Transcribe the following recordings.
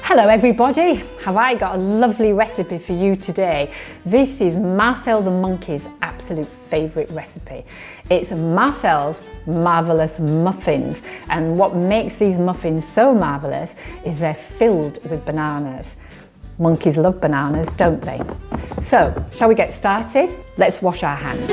Hello everybody, have I got a lovely recipe for you today. This is Marcel the monkey's absolute favourite recipe. It's Marcel's marvellous muffins, and what makes these muffins so marvellous is they're filled with bananas. Monkeys love bananas, don't they? So, shall we get started? Let's wash our hands.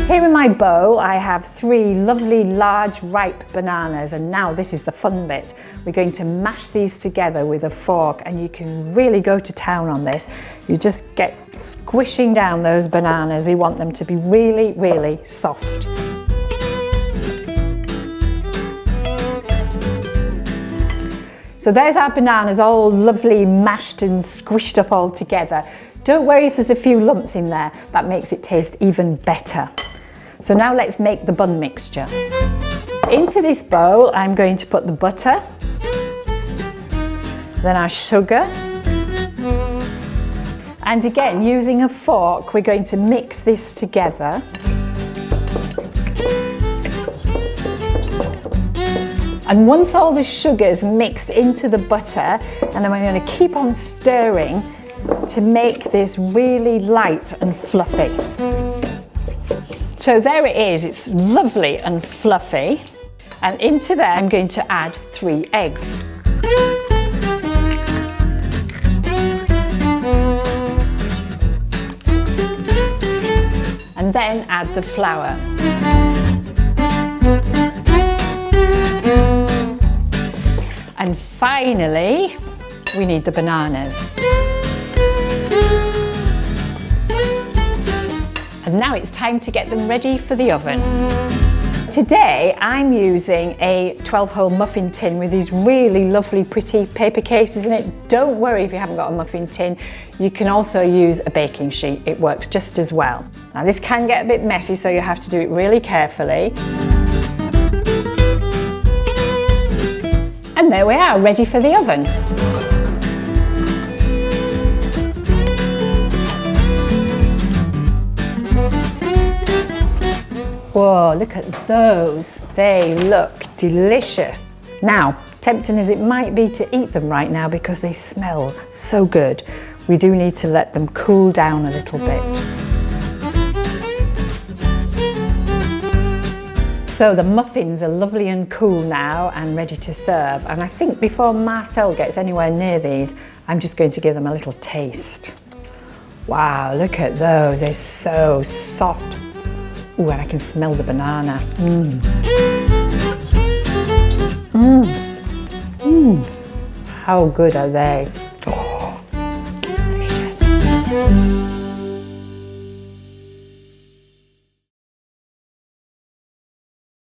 Here in my bowl I have 3 lovely large ripe bananas, and now this is the fun bit. We're going to mash these together with a fork, and you can really go to town on this. You just get squishing down those bananas. We want them to be really, really soft. So there's our bananas all lovely mashed and squished up all together. Don't worry if there's a few lumps in there, that makes it taste even better. So now let's make the bun mixture. Into this bowl I'm going to put the butter, then our sugar, and again using a fork we're going to mix this together. And once all the sugar's mixed into the butter, and then we're going to keep on stirring to make this really light and fluffy. So there it is, it's lovely and fluffy. And into there I'm going to add 3 eggs. And then add the flour. And finally, we need the bananas. And now it's time to get them ready for the oven. Today I'm using a 12-hole muffin tin with these really lovely pretty paper cases in it. Don't worry if you haven't got a muffin tin, you can also use a baking sheet, it works just as well. Now this can get a bit messy, so you have to do it really carefully. And there we are, ready for the oven. Whoa, look at those. They look delicious. Now, tempting as it might be to eat them right now because they smell so good, we do need to let them cool down a little bit. So the muffins are lovely and cool now and ready to serve. And I think before Marcel gets anywhere near these, I'm just going to give them a little taste. Wow, look at those, they're so soft. Ooh, and I can smell the banana. How good are they? Oh, delicious.